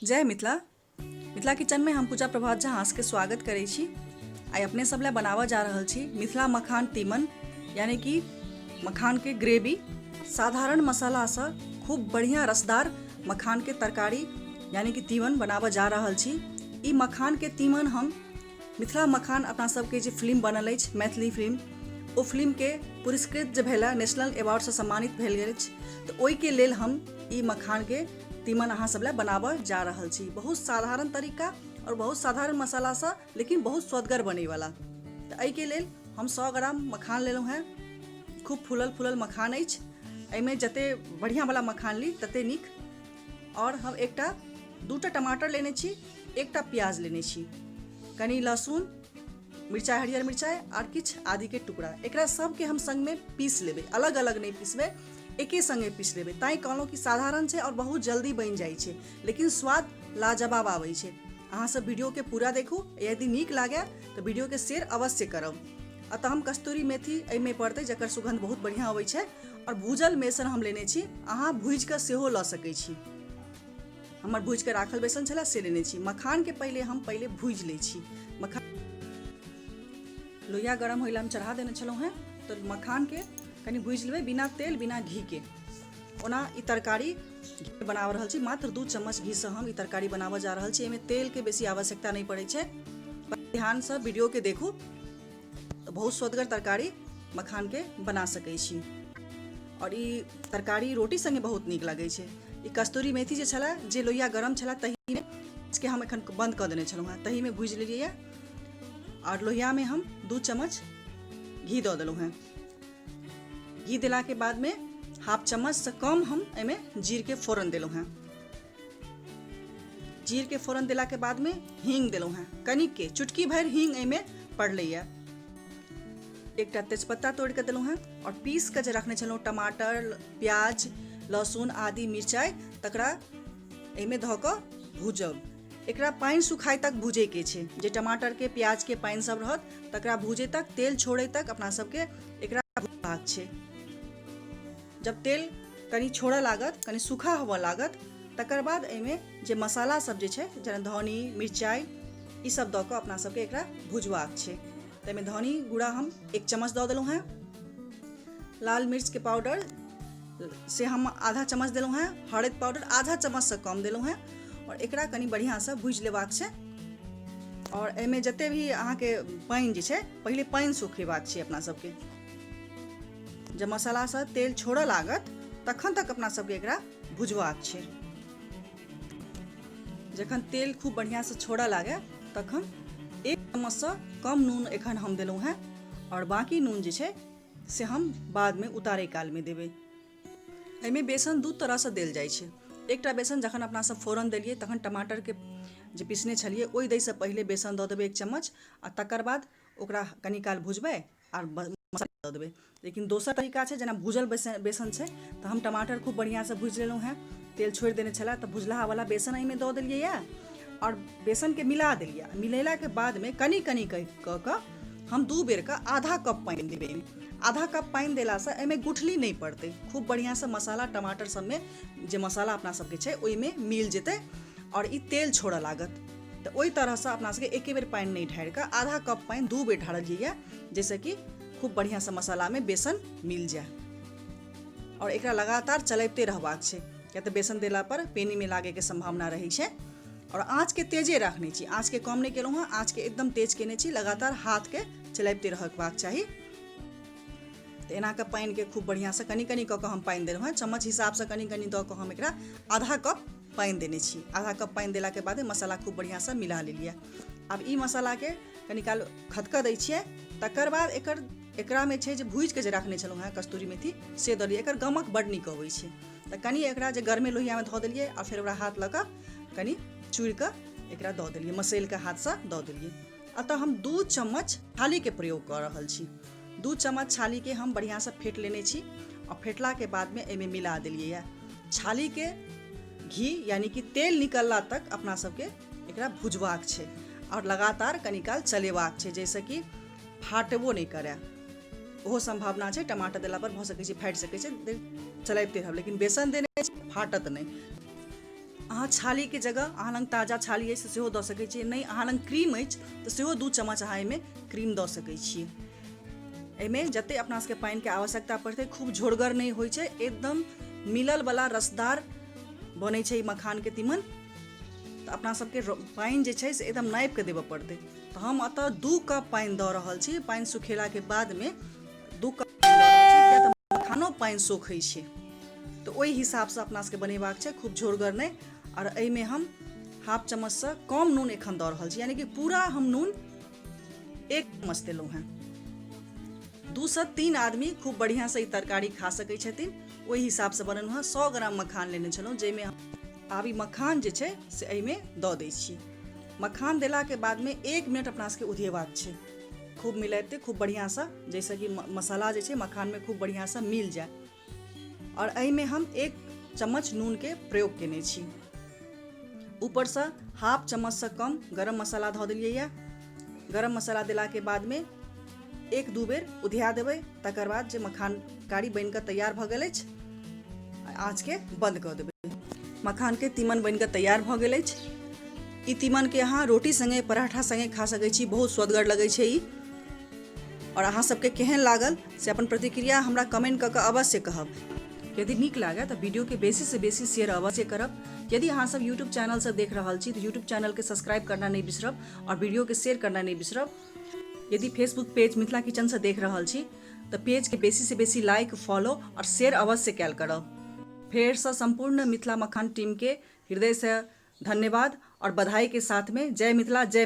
जय मिथिला। मिथिला किचन में हम पूजा प्रभात झा के स्वागत करै छी। आइ अपने सब ला बनावा जा रहल छी मिथिला मखान तीमन, यानी कि मखान के ग्रेवी। साधारण मसाला से खूब बढ़िया रसदार मखान के तरकारी यानी कि तीमन बनावा जा रहल छी। ई मखान के तीमन हम मिथिला मखान अपना सबके जे फिल्म बनल अछि मैथिली फिल्म, ओ फिल्म के पुरस्कृत जे भेला नेशनल अवार्ड से सम्मानित भेल गेल अछि, तो ओहि के लेल हम ई मखान के तीमन अहाँ सब ला बनावा जा रहल छी। बहुत साधारण तरीका और बहुत साधारण मसाला से, लेकिन बहुत स्वदगर बने वाला। तो एहि के लेल हम 100 ग्राम मखान लेलहुँ हैं। खूब फूलल फूलल मखान अछि। एहिमे जते बढ़िया वाला मखान ली तते नीक। और हम एकटा दूटा टमाटर लेने छी, एकटा प्याज लेने छी, कनी लहसुन, मिर्चाई, हरियर मिर्चाई और किछु आदि के टुकड़ा। एकरा सबके हम संग में पीस लेबै, अलग अलग नहीं पीसबै, एके संगे पीस लेबै। ताई कहलहुँ कि साधारण छै और बहुत जल्दी बनि जाइ छै, लेकिन स्वाद लाजवाब आबै छै। अहाँ सब वीडियो के पूरा देखू। यदि नीक लागे तो वीडियो के शेयर अवश्य करब। अतः हम कस्तूरी मेथी एहिमे पड़तै, जकर सुगंध बहुत बढ़िया अबै छै। और भूजल बेसन हम लेने छी, अहाँ भूज के सेहो लऽ सकै छी। हमर भूज के राखल बेसन छला से लेने छी। मखान के पहले भूज लै छी। मखान लोहिया गरम होइला हम चढ़ा देने छलहुँ हैं, तो मखान के कनी भूज लेबै बिना तेल बिना घी के। ओना ई तरकारी घी बना रहल छी, मात्र 2 चम्मच घी से हम ई तरकारी बनावा जा रहल छी। एहिमे तेल के बेसी आवश्यकता नहीं पड़ै छै। ध्यान से वीडियो के देखू तो बहुत स्वदगर तरकारी मखान के बना सकै छी। और ई तरकारी रोटी संगे बहुत नीक लागै छै। ई कस्तूरी मेथी जे छला, जे लोहिया गरम छला तही में इसके हम एखन बंद कर देने छलहुँ हैं, तही में भूज लेलियै है। और लोहिया में हम 2 चम्मच घी दऽ देलहुँ हैं। घी दिला के बाद में हाफ चम्मच से कम हम एमे जीर के फोरन देलहुँ हैं। जीर के फोरन दिला के बाद में हींग देलहुँ हैं, कनिक के चुटकी भर हींग एमे पड़लैया। एकटा तेजपत्ता तोड़ के देलहुँ हैं और पीस के जे रखने छलहुँ टमाटर, प्याज, लहसुन, आदि, मिर्चाई, तकरा एमे धऽ कऽ भूजब। एकरा पानि सुखाय तक भूजे के छै। जे टमाटर के प्याज के पानि सब रहत तकरा भूजे तक, तेल छोड़े तक अपना सबके एकरा भूजबाक छै। जब तेल कनी छोड़ऽ लागत, कनी सूखा होबऽ लागत, तकर बाद एमे जे मसाला सब जे छै, जेना धनी, मिर्चाई, ई सब दऽ कऽ अपना सबके एकरा भूजबाक छै। ताहिमे धनी गुड़ा हम 1 चम्मच दऽ देलहुँ हैं। लाल मिर्च के पाउडर से हम आधा चम्मच देलहुँ हैं। हरद पाउडर आधा चम्मच से कम देलहुँ हैं। और एकरा कनी बढ़िया से भूज लेबाक छै। और एमे जते भी अहाँके पानि जे छै, पहिले पानि सुखेबाक छै अपना सबके। जब मसाला से तेल छोड़ऽ लागत तखन तक अपना सबके एकरा भुजबाक छै। जखन तेल खूब बढ़िया से छोड़ऽ लागे तखन 1 चम्मच से कम नून एखन हम देलहुँ हैं। और बाकी नून जे छै से हम बाद में उतारे काल में देबै। एहिमे बेसन 2 तरह से देल जाइ छै। एकटा बेसन जखन अपना सब फोरन देलियै तखन टमाटर के जे पीसने छलियै ओहि दै से पहिले बेसन दऽ देबै 1 चम्मच, आ तकर बाद ओकरा कनी काल भुजबै और मसाला दऽ देबै। लेकिन दोसर तरीका छै, जेना भूजल बेसन छै, तो हम टमाटर खूब बढ़िया से भूज लेलहुँ हैं। तेल छोड़ि देने छला तो भुजलाहा वाला बेसन एहिमे दऽ देलियै या और बेसन के मिला देलियै। मिलेला के बाद में कनी कनी कऽ कऽ हम 2 बेर का आधा कप पानि देबै। आधा कप पानि देला से एहिमे गुठली नहीं पड़तै। खूब बढ़िया से मसाला टमाटर सब में जे मसाला अपना सबके छै ओहिमे मिल जेतै और ई तेल छोड़ऽ लागत। तो ओहि तरह से अपना सबके एके बेर पानि नहीं ढारि कऽ आधा कप पानि 2 बेर ढारलियै, जैसे कि खूब बढ़िया से मसाला में बेसन मिल जाए। और एकरा लगातार चलैबते रहबाक छै, किया तऽ बेसन देला पर पेनी में लागे के संभावना रहै छै। और आँच के तेजे रखने छी, आँच के कम नहीं केलहुँ हैं, आँच के एकदम तेज केने छी। लगातार हाथ के चलाबते रहबाक चाही। तो एना के पानि के खूब बढ़िया से कनी कनी कऽ हम पानि देलहुँ हैं। चम्मच हिसाब से कनी कनी दऽ कऽ हम एकरा आधा कप पानि देने छी। आधा कप पानि देला के बाद मसाला खूब बढ़िया से मिला लेलियै। अब ई मसाला के कनी काल खदकऽ दै छियै। तकर बाद एकरा में छै जे भूज के जे रखने छलहुँ हैं कस्तूरी मेथी से दऽ दियै। एकर गमक बड नीक अबै छै। तऽ कनी एकरा जे गरमे लोहिया में धऽ देलियै और फेर ओकरा हाथ लऽ कऽ कनी चूड़ि कऽ एकरा दऽ देलियै, मसैल के हाथ से दऽ देलियै। अतः हम 2 चम्मच छाली के प्रयोग कऽ रहल छी। 2 चम्मच छाली के हम बढ़िया से फेंट लेने छी और फेंटला के बाद में एमे मिला देलियै है। छाली के घी यानी कि तेल निकलला तक अपना सबके एकरा भुजबाक छै और लगातार कनी काल चलेबाक छै, जैसे कि फाटबो नहीं करे। ओहो संभावना छै, टमाटर देला पर भऽ सकै छै फाटि सकै छै, चलाबते रहब। लेकिन बेसन देने फाटत नहीं। अहाँ छाली के जगह अहाँ लग ताजा छाली अछि सेहो दऽ सकैत छियै, नहीं अहाँ लग क्रीम अछि तऽ सेहो 2 चम्मच अहाँ एहिमे क्रीम दऽ सकैत छियै। एहिमे जते अपना सबके पानि के आवश्यकता पड़तै, खूब झोरगर नहीं होइ छै, एकदम मिलल वाला रसदार बनै छै ई मखान के तीमन। तऽ अपना सबके पानि जे छै से एकदम नापि के देबऽ पड़तै। तऽ हम एतऽ 2 कप पानि दऽ रहल छी, पानि सुखेला के बाद में 2 कप पानि दऽ रहल छी, किया तऽ मखानो पानि सोखै छै। तऽ ओहि हिसाब से अपना सबके बनेबाक छै, खूब झोरगर नहीं। और एहिमे हम हाफ चम्मच से कम नून एखन दऽ रहल छी, यानी कि पूरा हम नून 1 चम्मच देलहुँ हैं। 2 से 3 आदमी खूब बढ़िया से ई तरकारी खा सकै छथिन, ओहि हिसाब से बनेलहुँ हैं। 100 ग्राम मखान लेने छलहुँ, जाहिमे आब ई मखान जे छै से एहिमे दऽ दै छी। मखान देलाके बादमे 1 मिनट अपना सबके उधिएबाक छै, खूब मिलाइते खूब बढ़िया से, जैसे कि मसाला जे छै मखान में खूब बढ़िया से मिल जाए। और एहिमे हम 1 चम्मच नून के प्रयोग केने छी। ऊपर से हाफ चम्मच से कम गरम मसाला धऽ देलियै यऽ। गरम मसाला देलाके बादमे 1-2 बेर उधिया देबै, तकर बाद जे मखान कारी बनि कऽ तैयार भऽ गेल अछि, आँच के बंद कऽ देबै। मखान के तीमन बनि कऽ तैयार भऽ गेल अछि। ई तीमन के अहाँ रोटी संगे पराठा संगे खा सकै छी, बहुत स्वदगर लगै छै ई। और अहाँ सबके केहन लागल से अपन प्रतिक्रिया हमरा कमेंट कऽ कऽ अवश्य कहब। यदि नीक लागे तऽ वीडियो के बेसी से बेसी शेयर अवश्य करब। यदि अहाँ सब यूट्यूब चैनल से देख रहल छी तऽ यूट्यूब चैनल के सब्सक्राइब करना नहीं बिसरब और वीडियो के शेयर करना नहीं बिसरब। यदि फेसबुक पेज मिथिला किचन से देख रहल छी तऽ पेज के बेसी से बेसी लाइक, फॉलो और शेयर अवश्य कैल करब। फेर से संपूर्ण मिथिला मखान टीम के हृदय से धन्यवाद और बधाई के साथ में जय मिथिला जय